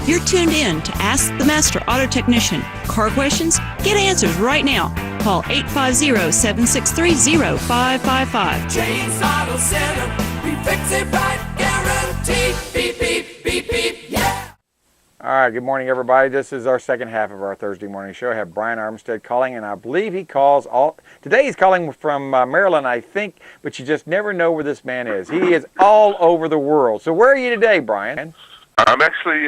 You're tuned in to Ask the Master Auto Technician. Car questions? Get answers right now. Call 850-763-0555. James Auto Center, we fix it right, guaranteed. Beep, beep, beep, beep, yeah. All right, good morning, everybody. This is our second half of our Thursday morning show. I have Bryan Armstead calling, and I believe he calls today he's calling from Maryland, I think, but you just never know where this man is. He is all over the world. So where are you today, Bryan? I'm actually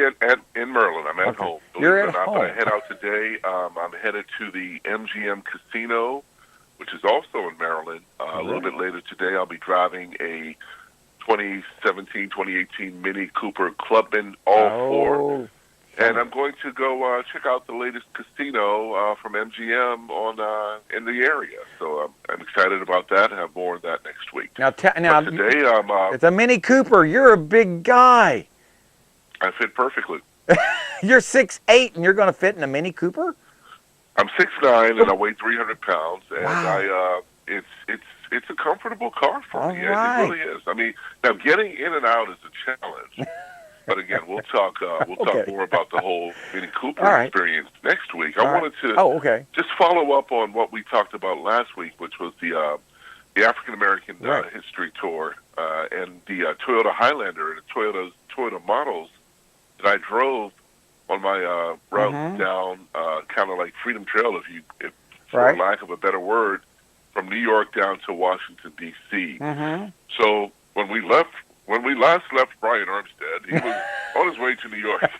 in Maryland. I'm at home. You're at home. But I head out today. I'm headed to the MGM Casino, which is also in Maryland. A little bit later today, I'll be driving a 2017-2018 Mini Cooper Clubman All-4. And I'm going to go check out the latest casino from MGM in the area. So I'm excited about that. I have more of that next week. Now today, it's a Mini Cooper. You're a big guy. I fit perfectly. You're 6'8", and you're going to fit in a Mini Cooper? I'm 6'9", and I weigh 300 pounds. And wow. It's a comfortable car for me. Right. It really is. I mean, now getting in and out is a challenge. But again, we'll talk more about the whole Mini Cooper experience next week. I wanted to just follow up on what we talked about last week, which was the African American history tour and the Toyota Highlander and the Toyota models that I drove on my route down kind of like Freedom Trail, if for lack of a better word, from New York down to Washington D.C. So when we last left Bryan Armstead, he was on his way to New York.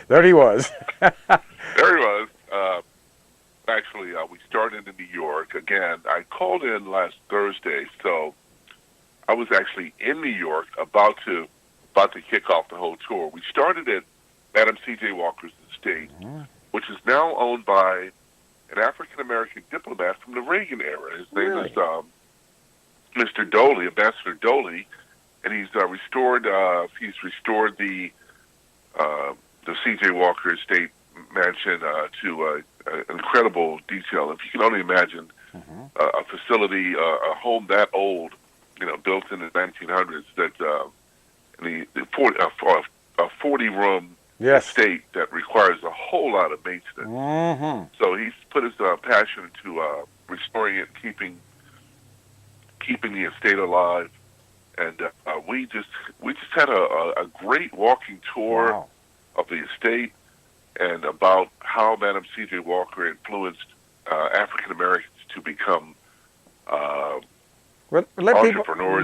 There he was. There he was. Actually, we started in New York. Again, I called in last Thursday, so I was actually in New York about to kick off the whole tour. We started at Madam C.J. Walker's estate, which is now owned by an African-American diplomat from the Reagan era. His name is Mr. Doley, Ambassador Doley, and he's restored the C.J. Walker estate mansion to incredible detail. If you can only imagine a facility, a home that old, built in the 1900s, that a 40-room estate that requires a whole lot of maintenance. So he's put his passion into restoring it, keeping the estate alive, and we just had a great walking tour of the estate and about how Madam C.J. Walker influenced African Americans to become entrepreneurs.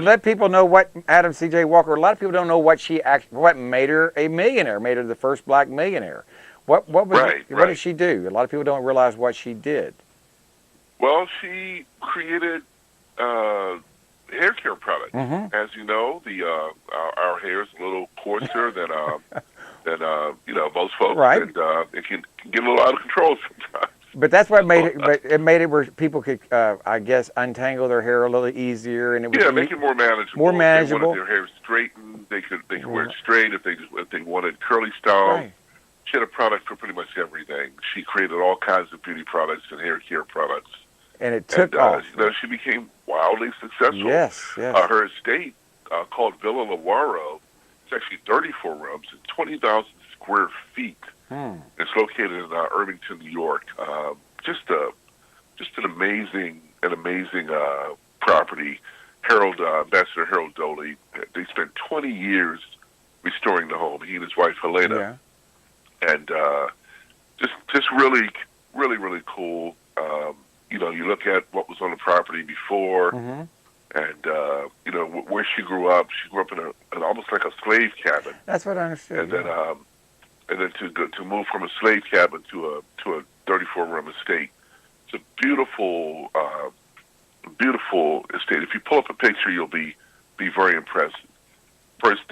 Let people know what Madam C.J. Walker. A lot of people don't know what made her a millionaire, made her the first black millionaire. What did she do? A lot of people don't realize what she did. Well, she created hair care products. As you know, our hair is a little coarser than most folks, and it can get a little out of control sometimes. But that's what made it. But it made it where people could, I guess, untangle their hair a little easier, and it was make it more manageable. More manageable. If they wanted their hair straightened, they could wear it straight. If they wanted curly style, she had a product for pretty much everything. She created all kinds of beauty products and hair care products. And it took off. She became wildly successful. Yes. Her estate, called Villa Lawaro, it's actually 34 rooms and 20,000 square feet. It's located in Irvington, New York. Just an amazing property. Ambassador Harold Doley, they spent 20 years restoring the home. He and his wife Helena, and just really cool. You look at what was on the property before, and where she grew up. She grew up in almost like a slave cabin. That's what I understood. And then to move from a slave cabin to a 34-room estate. It's a beautiful estate. If you pull up a picture, you'll be very impressed. First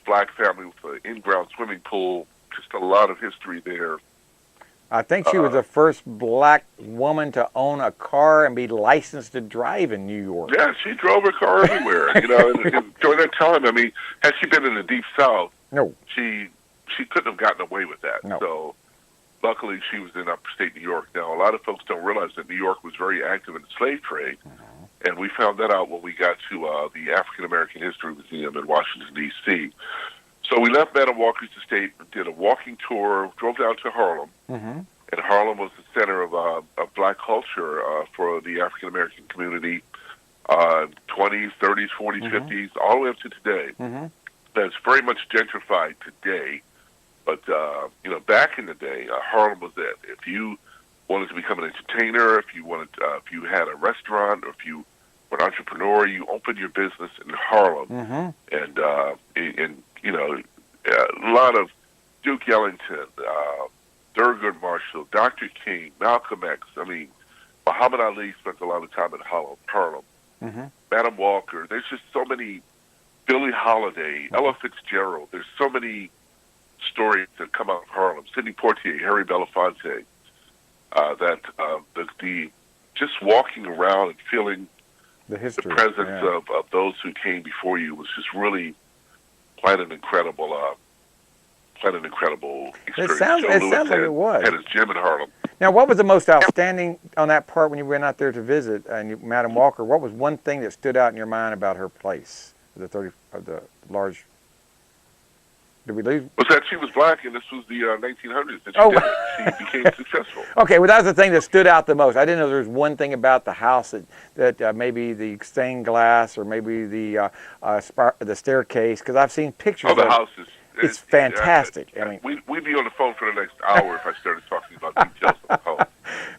black family with an in-ground swimming pool. Just a lot of history there. I think she was the first black woman to own a car and be licensed to drive in New York. Yeah, she drove her car everywhere. And during that time, I mean, had she been in the Deep South, she couldn't have gotten away with that. No. So luckily, she was in upstate New York. Now, a lot of folks don't realize that New York was very active in the slave trade, and we found that out when we got to the African American History Museum in Washington, D.C. So we left Madam Walker's estate, did a walking tour, drove down to Harlem, Mm-hmm. and Harlem was the center of black culture for the African American community, 20s, 30s, 40s, 50s, all the way up to today. Mm-hmm. That's very much gentrified today, but back in the day, Harlem was it. If you wanted to become an entertainer, if you had a restaurant, or if you were an entrepreneur, you opened your business in Harlem, and a lot of Duke Ellington, Thurgood Marshall, Dr. King, Malcolm X. I mean, Muhammad Ali spent a lot of time in Harlem. Madam Walker. There's just so many. Billie Holiday, Ella Fitzgerald. There's so many stories that come out of Harlem. Sidney Poitier, Harry Belafonte. The just walking around and feeling The history. the presence of those who came before you was just really quite an incredible experience. It sounds like it was. Had his gym in Harlem. Now, what was the most outstanding on that part when you went out there to visit Madam Walker? What was one thing that stood out in your mind about her place? The large. Did we lose? Was that she was black, and this was the 1900s that she became successful. Okay, well, that was the thing that stood out the most. I didn't know there was one thing about the house that maybe the stained glass or maybe the staircase, because I've seen pictures. Oh, the house is. It's fantastic. I mean, we'd be on the phone for the next hour if I started talking about details of the home.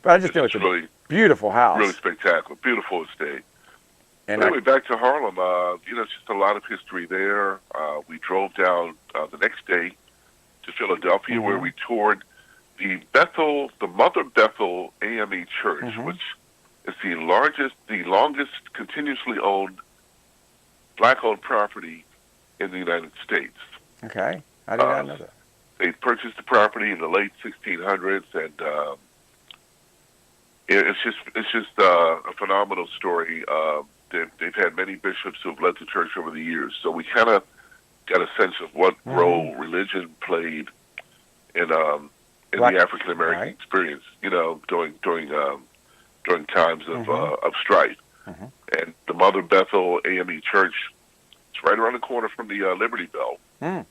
But I just know it's a really beautiful house. Really spectacular, beautiful estate. And anyway, back to Harlem. It's just a lot of history there. We drove down the next day to Philadelphia, where we toured the Mother Bethel AME Church, which is the longest continuously owned black-owned property in the United States. Okay, I did not know that. They purchased the property in the late 1600s, and it's just a phenomenal story. They've had many bishops who have led the church over the years, so we kind of got a sense of what role religion played in the African American experience. During times of strife. And the Mother Bethel AME Church, it's right around the corner from the Liberty Bell. And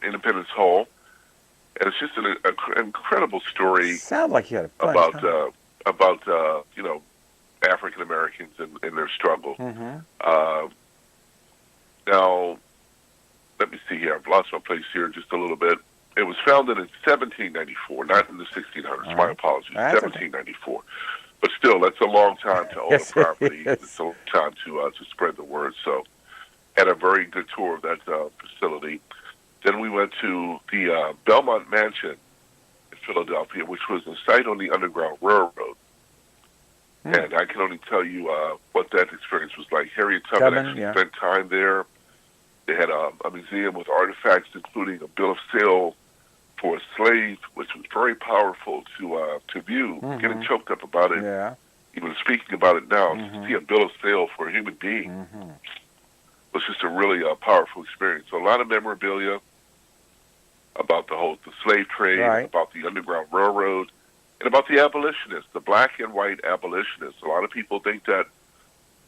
Independence Hall, and it's just an incredible story. Sounds like you had a fun time. about African Americans and their struggle. Now, let me see here. I've lost my place here just a little bit. It was founded in 1794, not in the 1600s. My apologies. 1794. But still, that's a long time to own a property. It's a long time to spread the word. So, had a very good tour of that facility. Then we went to the Belmont Mansion in Philadelphia, which was a site on the Underground Railroad. And I can only tell you what that experience was like. Harriet Tubman actually spent time there. They had a museum with artifacts, including a bill of sale for a slave, which was very powerful to view. Getting choked up about it. Yeah. Even speaking about it now, to see a bill of sale for a human being was just a really powerful experience. So a lot of memorabilia about the slave trade, about the Underground Railroad, and about the abolitionists, the black and white abolitionists. A lot of people think that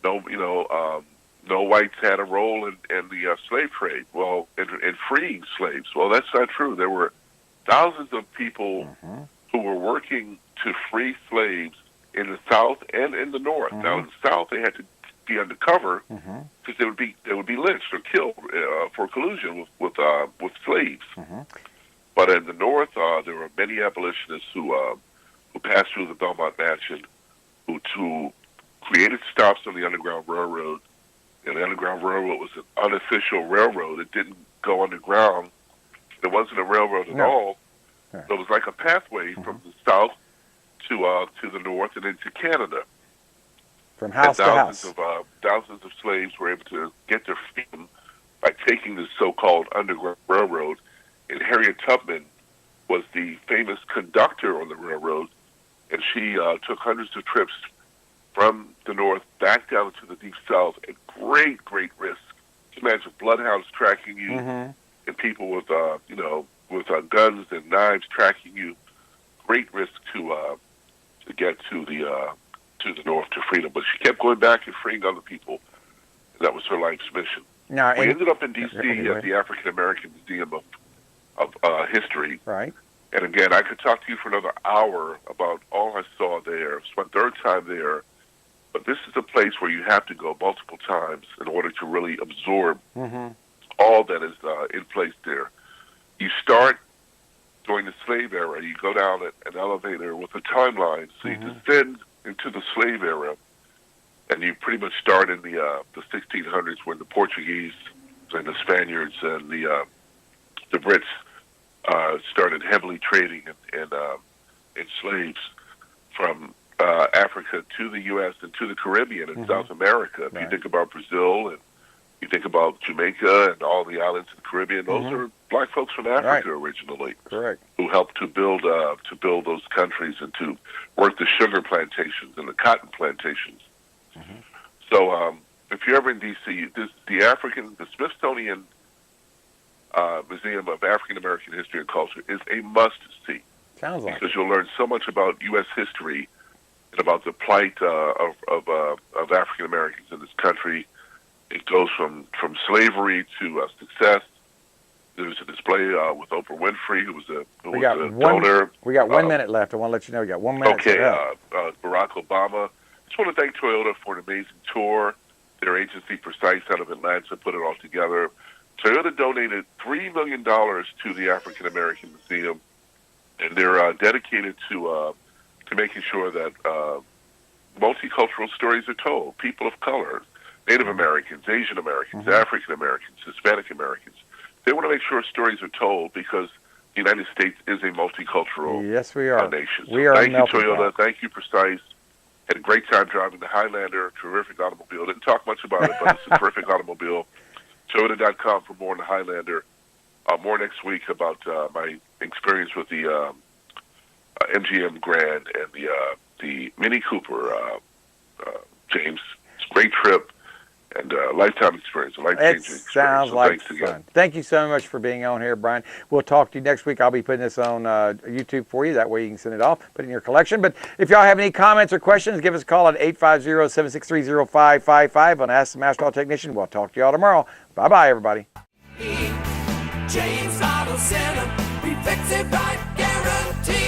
no whites had a role in the slave trade. Well, in freeing slaves. Well, that's not true. There were thousands of people who were working to free slaves in the South and in the North. Now, in the South, they had to be undercover because they would be lynched or killed for collusion with slaves. But in the North, there were many abolitionists who passed through the Belmont Mansion, who created stops on the Underground Railroad. And the Underground Railroad was an unofficial railroad. It didn't go underground. There wasn't a railroad at all. So it was like a pathway from the South to the North and into Canada. From house to house. Thousands of slaves were able to get their freedom by taking the so-called Underground Railroad. And Harriet Tubman was the famous conductor on the railroad, and she took hundreds of trips from the North back down to the Deep South at great, great risk. Imagine bloodhounds tracking you, and people with guns and knives tracking you. Great risk to get to the North to freedom, but she kept going back and freeing other people, and that was her life's mission. Now, We ended up in D.C. Okay, at the African American Museum of History. right. And again, I could talk to you for another hour about all I saw there. It's my third time there. But this is a place where you have to go multiple times in order to really absorb all that is in place there. You start during the slave era. You go down an elevator with a timeline. So you descend into the slave era, and you pretty much start in the 1600s when the Portuguese and the Spaniards and the Brits started heavily trading in slaves from Africa to the U.S. and to the Caribbean and South America. If you think about Brazil and you think about Jamaica and all the islands in the Caribbean, those are black folks from Africa originally, correct, who helped to build those countries and to work the sugar plantations and the cotton plantations. So if you're ever in D.C., the Smithsonian Museum of African American History and Culture is a must-see. Sounds like because you'll learn so much about U.S. history and about the plight of African Americans in this country. It goes from slavery to success. There's a display with Oprah Winfrey, who was a donor. We got 1 minute left. I want to let you know we got 1 minute. Okay, Barack Obama. Just want to thank Toyota for an amazing tour. Their agency, Precise, out of Atlanta, put it all together. Toyota donated $3 million to the African American Museum, and they're dedicated to making sure that multicultural stories are told. People of color, Native Americans, Asian Americans, African Americans, Hispanic Americans. They want to make sure stories are told because the United States is a multicultural nation. So thank you, Toyota. Thank you, Precise. Had a great time driving the Highlander, terrific automobile. Didn't talk much about it, but it's a terrific automobile. Toyota.com for more on the Highlander. More next week about my experience with the MGM Grand and the Mini Cooper, James. It's a great trip and a lifetime experience, a life-changing experience. Sounds so like thanks fun. again. Thank you so much for being on here, Bryan. We'll talk to you next week. I'll be putting this on YouTube for you. That way you can send it off, put it in your collection. But if y'all have any comments or questions, give us a call at 850-763-0555 on Ask the Master Auto Technician. We'll talk to y'all tomorrow. Bye-bye, everybody. James Auto Center, we fix it right, guarantee.